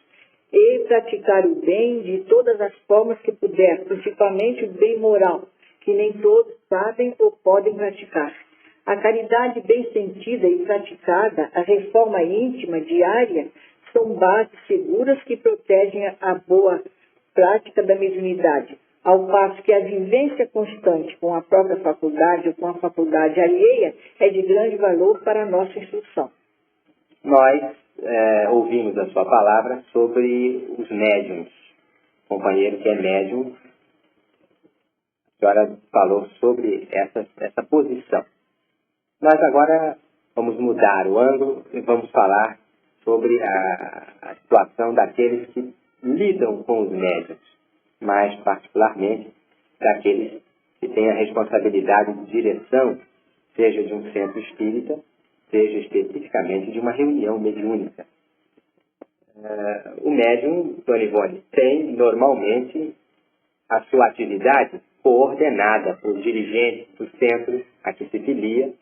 e praticar o bem de todas as formas que puder, principalmente o bem moral, que nem todos sabem ou podem praticar. A caridade bem sentida e praticada, a reforma íntima diária, são bases seguras que protegem a boa prática da mediunidade, ao passo que a vivência constante com a própria faculdade ou com a faculdade alheia é de grande valor para a nossa instrução. Nós ouvimos a sua palavra sobre os médiums. O companheiro que é médium, a senhora falou sobre essa posição. Nós agora vamos mudar o ângulo e vamos falar sobre a situação daqueles que lidam com os médiuns, mais particularmente daqueles que têm a responsabilidade de direção, seja de um centro espírita, seja especificamente de uma reunião mediúnica. O médium, Dona Ivone, tem normalmente a sua atividade coordenada por dirigentes do centro a que se filia,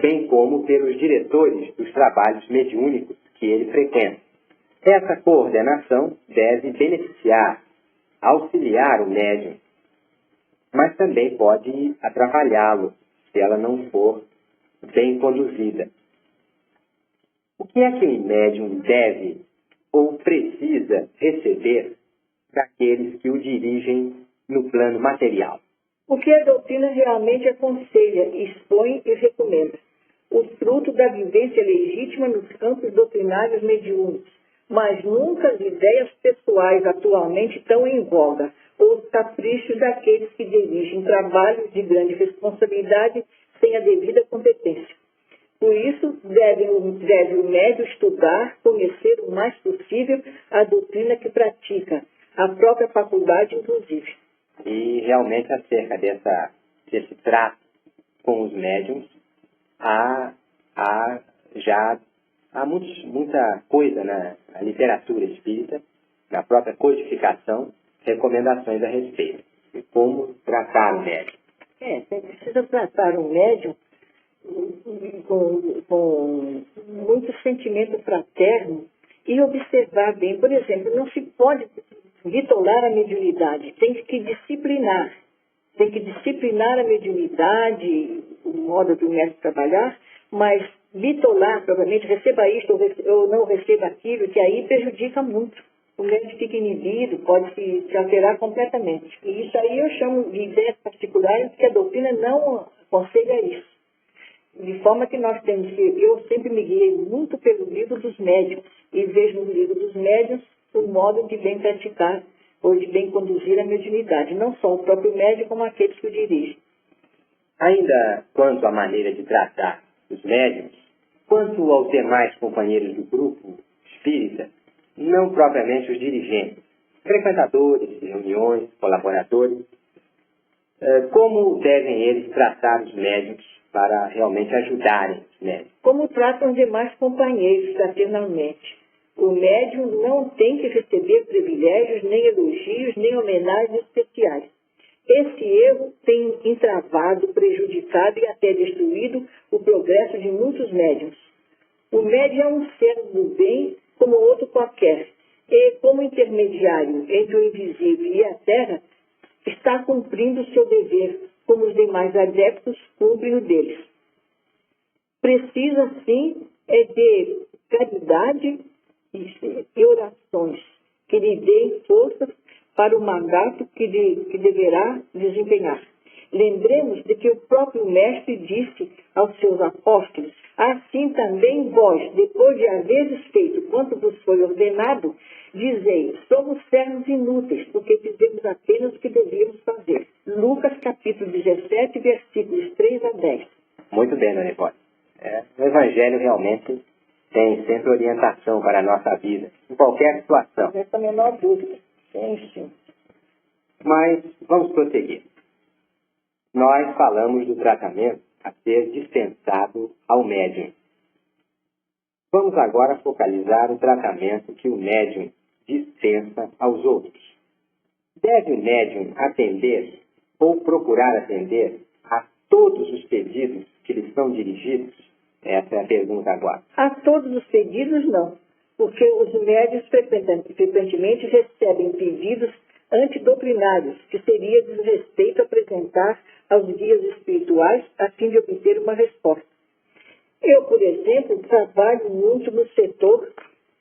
bem como pelos diretores dos trabalhos mediúnicos que ele frequenta. Essa coordenação deve beneficiar, auxiliar o médium, mas também pode atrapalhá-lo se ela não for bem conduzida. O que é que o médium deve ou precisa receber daqueles que o dirigem no plano material? O que a doutrina realmente aconselha, expõe e recomenda. O fruto da vivência legítima nos campos doutrinários mediúnicos, mas nunca as ideias pessoais atualmente tão em voga, ou os caprichos daqueles que dirigem trabalhos de grande responsabilidade sem a devida competência. Por isso, deve o médium estudar, conhecer o mais possível a doutrina que pratica, a própria faculdade, inclusive. E realmente acerca desse trato com os médiums, há muita coisa na literatura espírita, na própria codificação, recomendações a respeito de como tratar o médium. Você precisa tratar um médium com muito sentimento fraterno e observar bem. Por exemplo, não se pode vitolar a mediunidade, tem que disciplinar. Tem que disciplinar a mediunidade, o modo do mestre trabalhar, mas vitolar, provavelmente, receba isto ou não receba aquilo, que aí prejudica muito. O médium fica inibido, pode se alterar completamente. E isso aí eu chamo de ideias particulares, que a doutrina não aconselha isso. De forma que nós temos que... Eu sempre me guiei muito pelo livro dos médiuns, e vejo no livro dos médiuns o modo de bem praticar ou de bem conduzir a mediunidade, não só o próprio médium, como aqueles que o dirigem. Ainda quanto à maneira de tratar os médiuns, quanto aos demais companheiros do grupo espírita, não propriamente os dirigentes, frequentadores de reuniões, colaboradores, como devem eles tratar os médiuns para realmente ajudarem os médiuns? Como tratam os demais companheiros fraternalmente. O médium não tem que receber privilégios, nem elogios, nem homenagens especiais. Esse erro tem entravado, prejudicado e até destruído o progresso de muitos médiuns. O médium é um ser do bem como outro qualquer, e como intermediário entre o invisível e a terra, está cumprindo o seu dever, como os demais adeptos cumprem o deles. Precisa, sim, de caridade e orações que lhe deem forças para o mandato que deverá desempenhar. Lembremos de que o próprio Mestre disse aos seus apóstolos: assim também vós, depois de haveres feito quanto vos foi ordenado, dizei: somos servos inúteis, porque fizemos apenas o que devíamos fazer. Lucas capítulo 17, versículos 3 a 10. Muito bem, Dona Ivone. O Evangelho realmente tem sempre orientação para a nossa vida, em qualquer situação. Não é a menor dúvida. Sim. Mas vamos prosseguir. Nós falamos do tratamento a ser dispensado ao médium. Vamos agora focalizar o tratamento que o médium dispensa aos outros. Deve o médium atender ou procurar atender a todos os pedidos que lhe são dirigidos? Essa é a pergunta agora. A todos os pedidos, não. Porque os médiuns frequentemente recebem pedidos antidoutrinários, que seria desrespeito apresentar aos guias espirituais a fim de obter uma resposta. Eu, por exemplo, trabalho muito no setor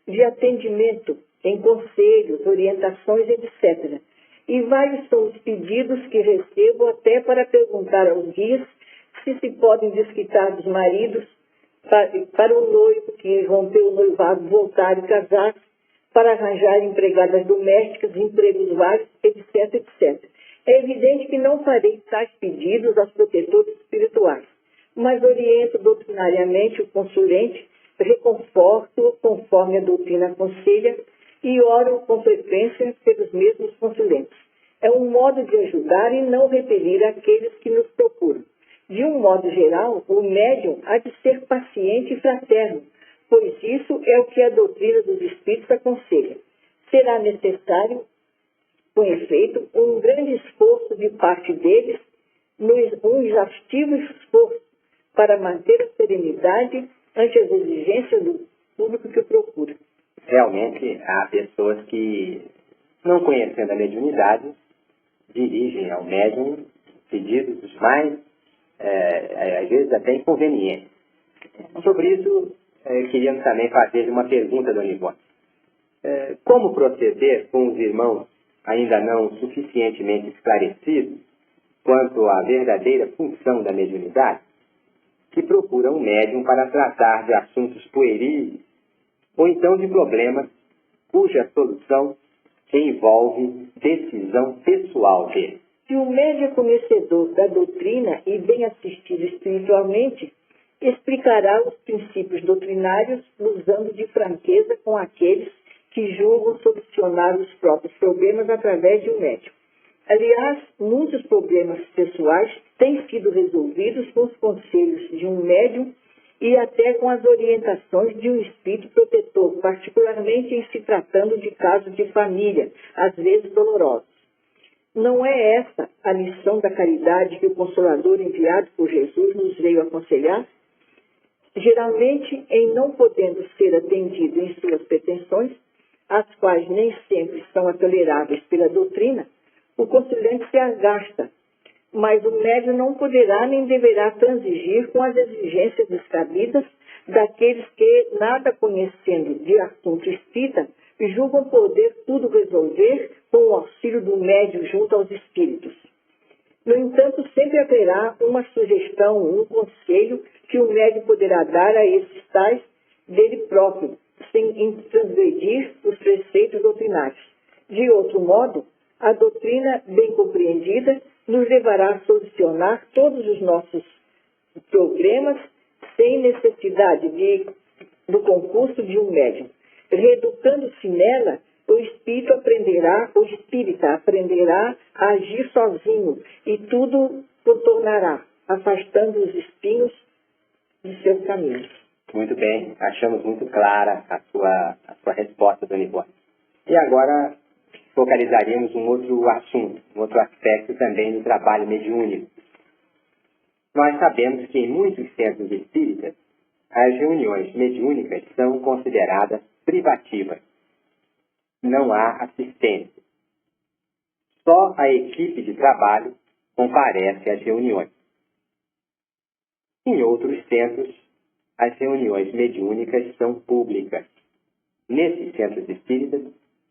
de atendimento, em conselhos, orientações, etc. E vários são os pedidos que recebo até para perguntar aos guias se podem desquitar dos maridos para o noivo que rompeu o noivado voltar e casar, para arranjar empregadas domésticas, empregos vários, etc, etc. É evidente que não farei tais pedidos aos protetores espirituais, mas oriento doutrinariamente o consulente, reconforto conforme a doutrina aconselha e oro com frequência pelos mesmos consulentes. É um modo de ajudar e não repelir aqueles que nos procuram. De um modo geral, o médium há de ser paciente e fraterno, pois isso é o que a doutrina dos Espíritos aconselha. Será necessário, com efeito, um grande esforço de parte deles, um exaustivo esforço para manter a serenidade ante as exigências do público que o procura. Realmente, há pessoas que, não conhecendo a mediunidade, dirigem ao médium pedidos mais, às vezes até inconvenientes. Sobre isso, queríamos também fazer uma pergunta, Dona Ivone. Como proceder com os irmãos ainda não suficientemente esclarecidos quanto à verdadeira função da mediunidade, que procura um médium para tratar de assuntos pueris ou então de problemas cuja solução envolve decisão pessoal dele. Se o médium é conhecedor da doutrina e bem assistido espiritualmente, explicará os princípios doutrinários usando de franqueza com aqueles que julgam solucionar os próprios problemas através de um médium. Aliás, muitos problemas pessoais têm sido resolvidos com os conselhos de um médium e até com as orientações de um espírito protetor, particularmente em se tratando de casos de família, às vezes dolorosos. Não é essa a missão da caridade que o Consolador enviado por Jesus nos veio aconselhar? Geralmente, em não podendo ser atendido em suas pretensões, as quais nem sempre são toleráveis pela doutrina, o conselhante se agasta, mas o médium não poderá nem deverá transigir com as exigências descabidas daqueles que, nada conhecendo de assunto espírita, julgam poder tudo resolver com o auxílio do médium junto aos espíritos. No entanto, sempre haverá uma sugestão, um conselho que o médium poderá dar a esses tais dele próprio, sem transgredir os preceitos doutrinários. De outro modo, a doutrina bem compreendida nos levará a solucionar todos os nossos problemas sem necessidade do concurso de um médium. Reeducando-se nela, o espírita aprenderá a agir sozinho e tudo contornará, afastando os espinhos de seus caminhos. Muito bem, achamos muito clara a sua resposta, Dona Ivone. E agora focalizaríamos um outro assunto, um outro aspecto também do trabalho mediúnico. Nós sabemos que em muitos centros espíritas, as reuniões mediúnicas são consideradas privativas. Não há assistência. Só a equipe de trabalho comparece às reuniões. Em outros centros, as reuniões mediúnicas são públicas. Nesses centros espíritas,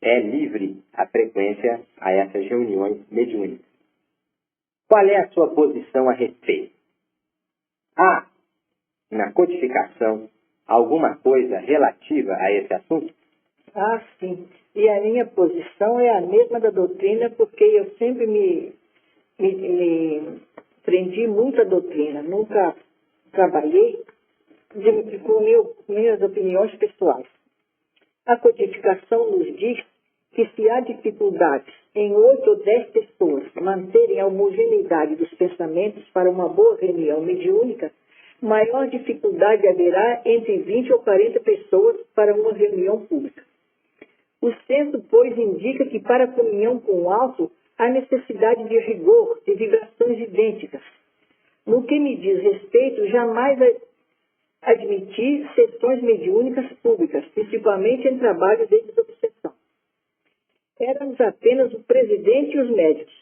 é livre a frequência a essas reuniões mediúnicas. Qual é a sua posição a respeito? Há, na codificação, alguma coisa relativa a esse assunto? Ah, sim. E a minha posição é a mesma da doutrina, porque eu sempre me prendi muito à doutrina. Nunca trabalhei com minhas opiniões pessoais. A codificação nos diz que se há dificuldades em 8 ou 10 pessoas manterem a homogeneidade dos pensamentos para uma boa reunião mediúnica, maior dificuldade haverá entre 20 ou 40 pessoas para uma reunião pública. O senso, pois, indica que para a comunhão com o alto há necessidade de rigor, de vibrações idênticas. No que me diz respeito, jamais admitir sessões mediúnicas públicas, principalmente em trabalho de desobsessão. Éramos apenas o presidente e os médicos.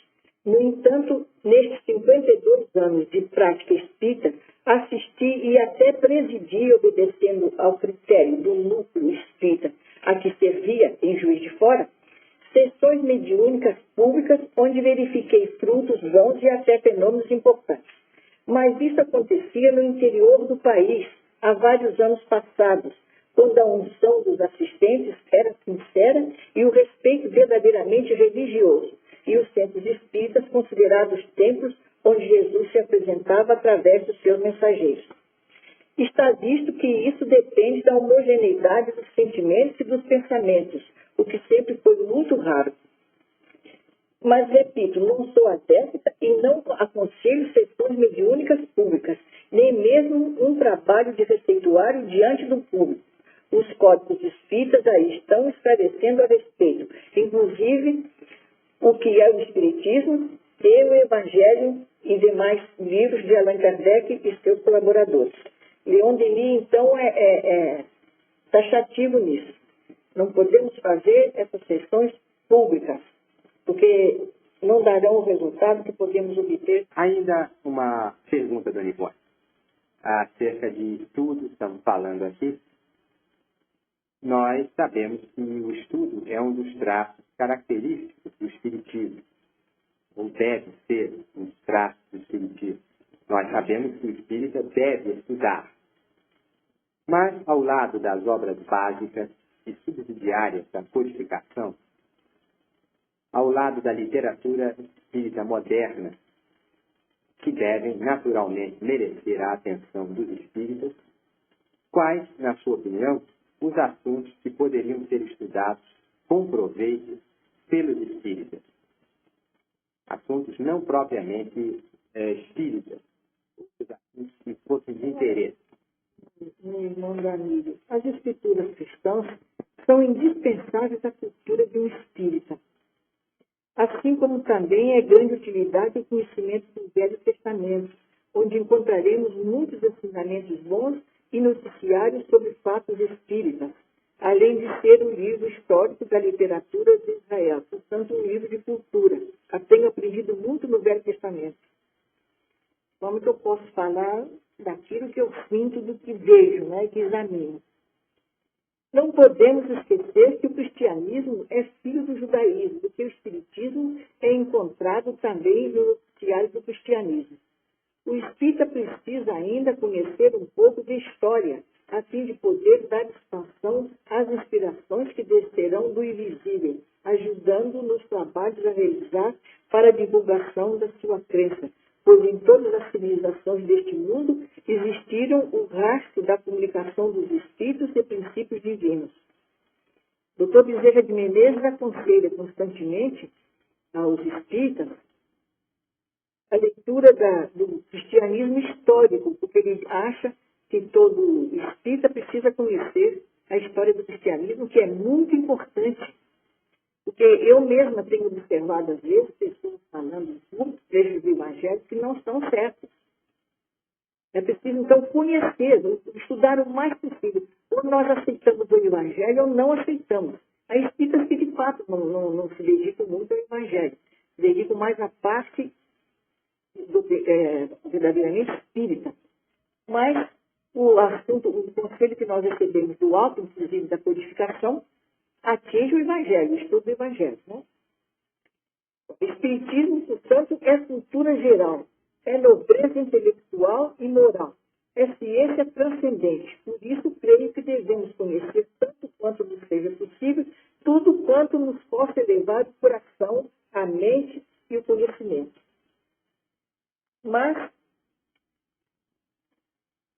No entanto, nestes 52 anos de prática espírita, assisti e até presidi, obedecendo ao critério do núcleo espírita a que servia em Juiz de Fora, sessões mediúnicas públicas onde verifiquei frutos bons e até fenômenos importantes. Mas isso acontecia no interior do país, há vários anos passados, quando a unção dos assistentes era sincera e o respeito verdadeiramente religioso, e os centros espíritas considerados templos onde Jesus se apresentava através dos seus mensageiros. Está visto que isso depende da homogeneidade dos sentimentos e dos pensamentos, o que sempre foi muito raro. Mas, repito, não sou adepta e não aconselho sessões mediúnicas públicas, nem mesmo um trabalho de receituário diante do público. Os códigos espíritas aí estão esclarecendo a respeito, inclusive o que é o Espiritismo e o Evangelho e demais livros de Allan Kardec e seus colaboradores. Leon Denis, então, é taxativo nisso. Não podemos fazer essas sessões públicas, porque não darão o resultado que podemos obter. Ainda uma pergunta, Dona Ivone. Acerca de estudo, estamos falando aqui. Nós sabemos que o estudo é um dos traços característicos do Espiritismo, ou deve ser um dos traços do Espiritismo. Nós sabemos que o espírita deve estudar. Mas, ao lado das obras básicas e subsidiárias da codificação, ao lado da literatura espírita moderna, que devem naturalmente merecer a atenção dos espíritas, quais, na sua opinião, os assuntos que poderiam ser estudados com proveito pelos espíritas? Assuntos não propriamente espíritas, os assuntos que fossem de interesse. Meu irmão Danilo, as escrituras cristãs são indispensáveis à cultura de um espírita. Assim como também é grande utilidade o conhecimento do Velho Testamento, onde encontraremos muitos ensinamentos bons e noticiários sobre fatos espíritas, além de ser um livro histórico da literatura de Israel, portanto um livro de cultura. Eu tenho aprendido muito no Velho Testamento. Como que eu posso falar daquilo que eu sinto, do que vejo, né, que examino? Não podemos esquecer que o cristianismo é filho do judaísmo, porque o espiritismo é encontrado também no noticiário do cristianismo. O espírita precisa ainda conhecer um pouco de história, a fim de poder dar expansão às inspirações que descerão do invisível, ajudando nos trabalhos a realizar para a divulgação da sua crença, pois em todas as civilizações deste mundo existiram o rastro da comunicação dos espíritos e princípios divinos. Dr. Bezerra de Menezes aconselha constantemente aos espíritas a leitura do cristianismo histórico, porque ele acha que todo espírita precisa conhecer a história do cristianismo, que é muito importante. Porque eu mesma tenho observado, às vezes, pessoas falando muitos trechos do Evangelho que não são certos. É preciso, então, conhecer, estudar o mais possível. Ou nós aceitamos o Evangelho ou não aceitamos. Há espíritas que, de fato, não se dedicam muito ao Evangelho. Se dedicam mais à parte verdadeiramente espírita. Mas o assunto, o conselho que nós recebemos do alto, inclusive da codificação, atinge o Evangelho, o estudo do Evangelho. Né? O Espiritismo, portanto, é cultura geral, é nobreza intelectual e moral, é ciência transcendente. Por isso, creio que devemos conhecer tanto quanto nos seja possível, tudo quanto nos possa elevar o coração, a mente e o conhecimento. Mas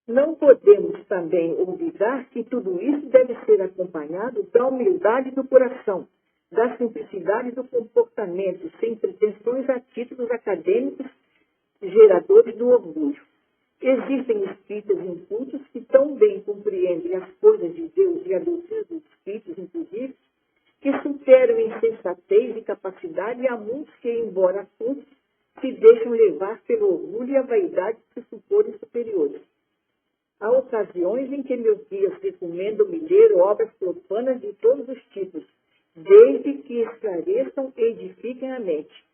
não podemos também olvidar que tudo isso deve ser acompanhado da humildade do coração, da simplicidade do comportamento, sem pretensões a títulos acadêmicos geradores do orgulho. Existem espíritas incultos que tão bem compreendem as coisas de Deus e a doutrina dos espíritos, inclusive, que superam em sensatez e capacidade a muitos que, embora cultos, se deixam levar pelo orgulho e a vaidade de se suporem superiores. Há ocasiões em que meus guias recomendam-me ler obras profanas de todos os tipos, desde que esclareçam e edifiquem a mente.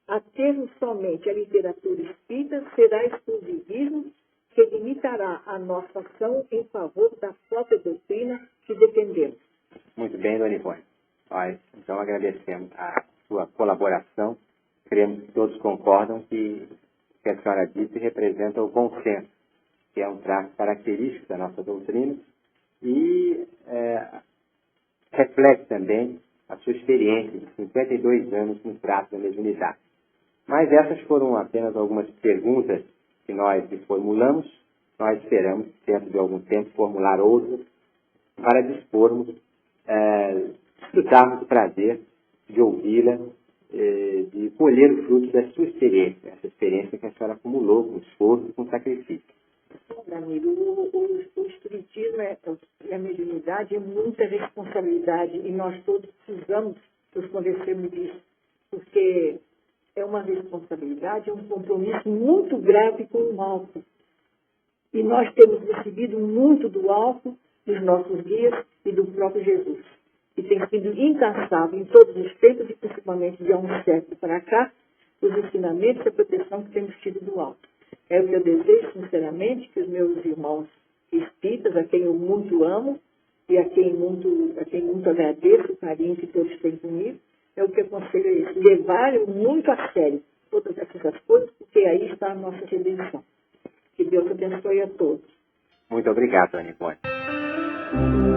Atermos somente a literatura espírita será exclusivismo que limitará a nossa ação em favor da própria doutrina que defendemos. Muito bem, dona Ivone. Nós, então, agradecemos a sua colaboração. Cremos que todos concordam que o que a senhora disse representa o bom senso, que é um traço característico da nossa doutrina, e reflete também a sua experiência de 52 anos no trato da mediunidade. Mas essas foram apenas algumas perguntas que nós lhe formulamos. Nós esperamos, dentro de algum tempo, formular outras para dispormos, darmos o prazer de ouvi-la, de colher o fruto da sua experiência, essa experiência que a senhora acumulou com esforço e com sacrifício. Danilo, o espiritismo e a mediunidade é muita responsabilidade e nós todos precisamos nos convencermos disso, porque é uma responsabilidade, é um compromisso muito grave com o alto. E nós temos recebido muito do alto, dos nossos guias e do próprio Jesus. E tem sido incansável em todos os tempos, e principalmente de há um século para cá, os ensinamentos e a proteção que temos tido do alto. É o que eu desejo, sinceramente, que os meus irmãos espíritas, a quem eu muito amo e a quem muito agradeço o carinho que todos têm comigo, é o que aconselho a isso. Levarem muito a sério todas essas coisas, porque aí está a nossa redenção. Que Deus abençoe a todos. Muito obrigado, Dona Ivone.